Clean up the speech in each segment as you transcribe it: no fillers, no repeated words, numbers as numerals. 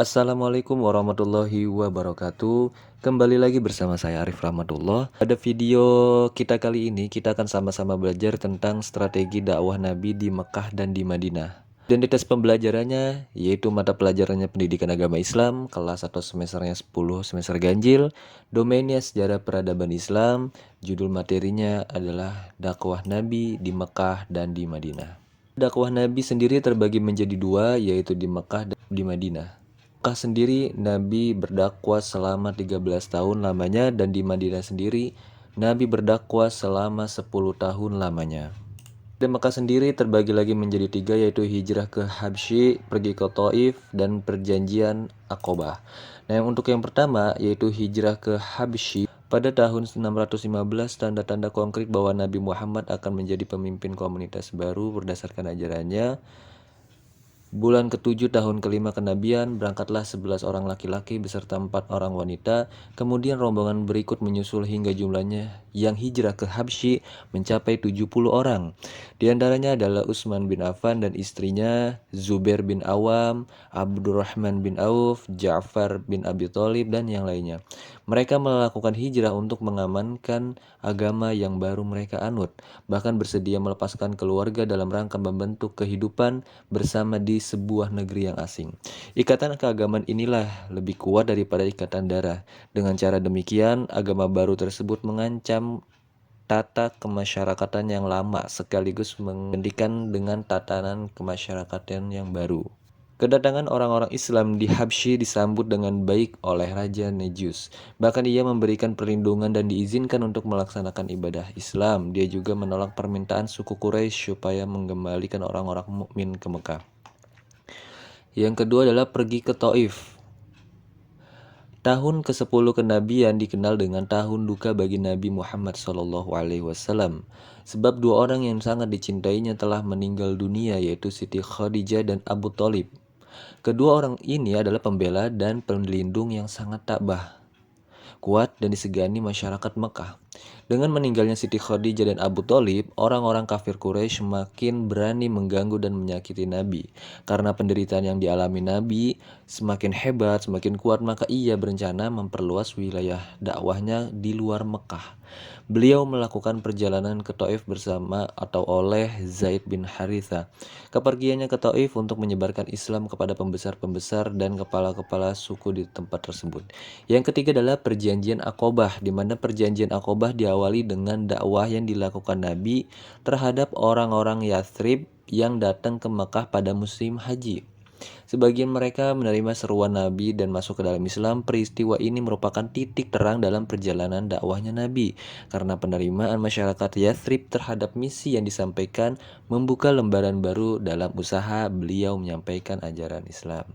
Assalamualaikum warahmatullahi wabarakatuh. Kembali lagi bersama saya Arif Rahmatullah. Pada video kita kali ini kita akan sama-sama belajar tentang strategi dakwah Nabi di Mekah dan di Madinah. Identitas pembelajarannya yaitu mata pelajarannya pendidikan agama Islam kelas atau semesternya 10 semester ganjil, domainnya sejarah peradaban Islam, judul materinya adalah dakwah Nabi di Mekah dan di Madinah. Dakwah Nabi sendiri terbagi menjadi dua, yaitu di Mekah dan di Madinah. Mekah sendiri Nabi berdakwah selama 13 tahun lamanya, dan di Madinah sendiri Nabi berdakwah selama 10 tahun lamanya. Dan Mekah sendiri terbagi lagi menjadi tiga, yaitu hijrah ke Habsyi, pergi ke Taif, dan perjanjian Aqobah. Nah, untuk yang pertama yaitu hijrah ke Habsyi, pada tahun 615 tanda-tanda konkret bahwa Nabi Muhammad akan menjadi pemimpin komunitas baru berdasarkan ajarannya. Bulan ke-7 tahun kelima kenabian, berangkatlah 11 orang laki-laki beserta 4 orang wanita. Kemudian rombongan berikut menyusul hingga jumlahnya yang hijrah ke Habsyi mencapai 70 orang. Di antaranya adalah Utsman bin Affan dan istrinya, Zubair bin Awam, Abdurrahman bin Auf, Ja'far bin Abi Thalib, dan yang lainnya. Mereka melakukan hijrah untuk mengamankan agama yang baru mereka anut, bahkan bersedia melepaskan keluarga dalam rangka membentuk kehidupan bersama di sebuah negeri yang asing. Ikatan keagamaan inilah lebih kuat daripada ikatan darah. Dengan cara demikian, agama baru tersebut mengancam tata kemasyarakatan yang lama sekaligus menggantikan dengan tatanan kemasyarakatan yang baru. Kedatangan orang-orang Islam di Habsyi disambut dengan baik oleh Raja Negus. Bahkan ia memberikan perlindungan dan diizinkan untuk melaksanakan ibadah Islam. Dia juga menolak permintaan suku Quraisy supaya mengembalikan orang-orang mukmin ke Mekah. Yang kedua adalah pergi ke Taif. Tahun ke-10 kenabian dikenal dengan tahun duka bagi Nabi Muhammad SAW. Sebab dua orang yang sangat dicintainya telah meninggal dunia, yaitu Siti Khadijah dan Abu Thalib. Kedua orang ini adalah pembela dan pelindung yang sangat tabah, kuat, dan disegani masyarakat Mekah. Dengan meninggalnya Siti Khadijah dan Abu Thalib, orang-orang kafir Quraisy semakin berani mengganggu dan menyakiti Nabi. Karena penderitaan yang dialami Nabi semakin hebat, semakin kuat, maka ia berencana memperluas wilayah dakwahnya di luar Mekah. Beliau melakukan perjalanan ke Taif bersama atau oleh Zaid bin Haritha. Kepergiannya ke Taif untuk menyebarkan Islam kepada pembesar-pembesar dan kepala-kepala suku di tempat tersebut. Yang ketiga adalah perjanjian Aqobah, di mana perjanjian Aqobah diawali dengan dakwah yang dilakukan Nabi terhadap orang-orang Yathrib yang datang ke Mekah pada musim haji. Sebagian mereka menerima seruan Nabi dan masuk ke dalam Islam. Peristiwa ini merupakan titik terang dalam perjalanan dakwahnya Nabi, karena penerimaan masyarakat Yathrib terhadap misi yang disampaikan membuka lembaran baru dalam usaha beliau menyampaikan ajaran Islam.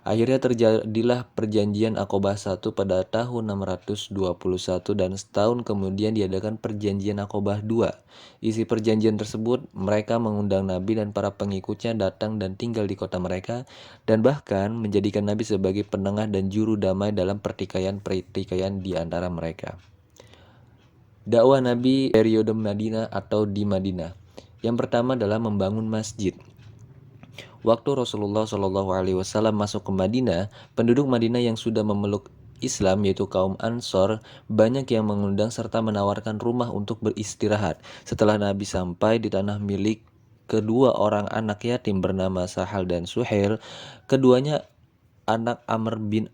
Akhirnya terjadilah perjanjian Aqobah I pada tahun 621, dan setahun kemudian diadakan perjanjian Aqobah II. Isi perjanjian tersebut, mereka mengundang Nabi dan para pengikutnya datang dan tinggal di kota mereka, dan bahkan menjadikan Nabi sebagai penengah dan juru damai dalam pertikaian di antara mereka. Dakwah Nabi periode Madinah atau di Madinah. Yang pertama adalah membangun masjid. Waktu Rasulullah SAW masuk ke Madinah, penduduk Madinah yang sudah memeluk Islam, yaitu kaum Ansor, banyak yang mengundang serta menawarkan rumah untuk beristirahat. Setelah Nabi sampai di tanah milik kedua orang anak yatim bernama Sahal dan Suhail, keduanya anak Amr bin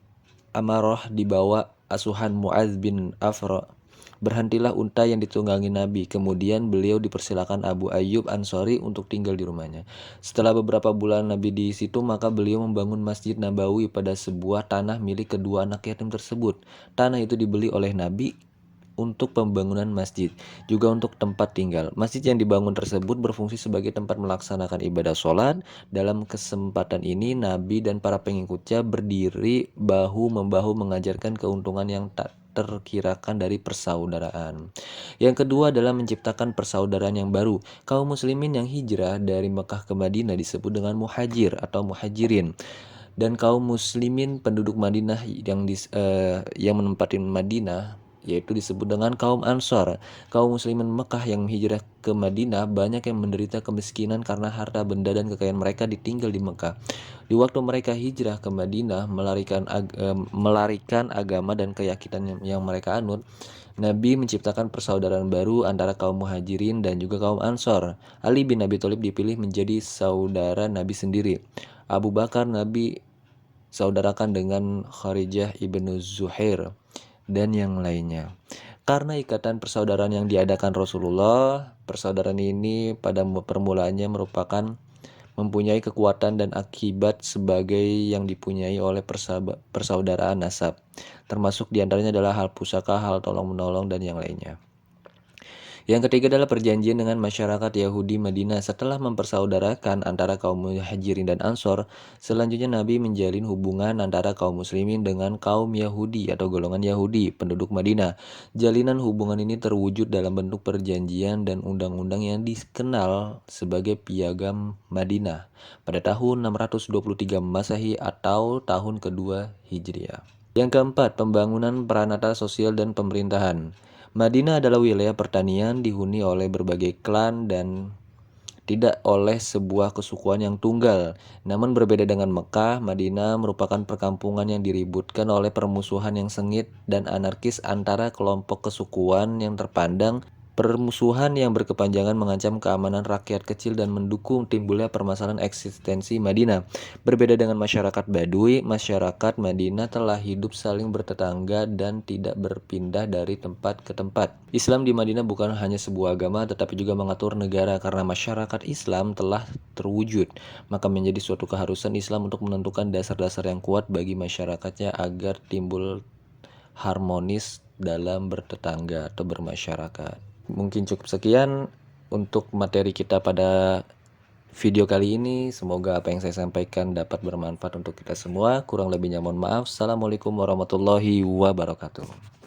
Amarah di bawah asuhan Mu'adz bin Afra. Berhentilah unta yang ditunggangi Nabi. Kemudian beliau dipersilakan Abu Ayyub Ansori untuk tinggal di rumahnya. Setelah beberapa bulan Nabi di situ, maka beliau membangun Masjid Nabawi pada sebuah tanah milik kedua anak yatim tersebut. Tanah itu dibeli oleh Nabi untuk pembangunan masjid, juga untuk tempat tinggal. Masjid yang dibangun tersebut berfungsi sebagai tempat melaksanakan ibadah sholat. Dalam kesempatan ini, Nabi dan para pengikutnya berdiri bahu-membahu mengajarkan keuntungan yang tak terkirakan dari persaudaraan. Yang kedua adalah menciptakan persaudaraan yang baru. Kaum muslimin yang hijrah dari Mekah ke Madinah disebut dengan muhajir atau muhajirin. Dan kaum muslimin penduduk Madinah yang menempati Madinah yaitu disebut dengan kaum Ansor. Kaum muslimin Mekah yang hijrah ke Madinah banyak yang menderita kemiskinan karena harta benda dan kekayaan mereka ditinggal di Mekah. Di waktu mereka hijrah ke Madinah melarikan agama dan keyakinan yang mereka anut, Nabi menciptakan persaudaraan baru antara kaum Muhajirin dan juga kaum Ansor. Ali bin Abi Thalib dipilih menjadi saudara Nabi sendiri. Abu Bakar Nabi saudarakan dengan Kharijah ibnu Zuhair dan yang lainnya. Karena ikatan persaudaraan yang diadakan Rasulullah, persaudaraan ini pada permulaannya merupakan mempunyai kekuatan dan akibat sebagai yang dipunyai oleh persaudaraan nasab. Termasuk diantaranya adalah hal pusaka, hal tolong-menolong, dan yang lainnya. Yang ketiga adalah perjanjian dengan masyarakat Yahudi Madinah. Setelah mempersaudarakan antara kaum Muhajirin dan Ansor, selanjutnya Nabi menjalin hubungan antara kaum muslimin dengan kaum Yahudi atau golongan Yahudi penduduk Madinah. Jalinan hubungan ini terwujud dalam bentuk perjanjian dan undang-undang yang dikenal sebagai Piagam Madinah pada tahun 623 Masehi atau tahun kedua Hijriah. Yang keempat, pembangunan peranata sosial dan pemerintahan. Madinah adalah wilayah pertanian dihuni oleh berbagai klan dan tidak oleh sebuah kesukuan yang tunggal. Namun berbeda dengan Mekah, Madinah merupakan perkampungan yang diributkan oleh permusuhan yang sengit dan anarkis antara kelompok kesukuan yang terpandang. Permusuhan yang berkepanjangan mengancam keamanan rakyat kecil dan mendukung timbulnya permasalahan eksistensi Madinah. Berbeda dengan masyarakat Baduy, masyarakat Madinah telah hidup saling bertetangga dan tidak berpindah dari tempat ke tempat. Islam di Madinah bukan hanya sebuah agama tetapi juga mengatur negara. Karena masyarakat Islam telah terwujud, maka menjadi suatu keharusan Islam untuk menentukan dasar-dasar yang kuat bagi masyarakatnya agar timbul harmonis dalam bertetangga atau bermasyarakat. Mungkin cukup sekian untuk materi kita pada video kali ini. Semoga apa yang saya sampaikan dapat bermanfaat untuk kita semua. Kurang lebihnya mohon maaf. Assalamualaikum warahmatullahi wabarakatuh.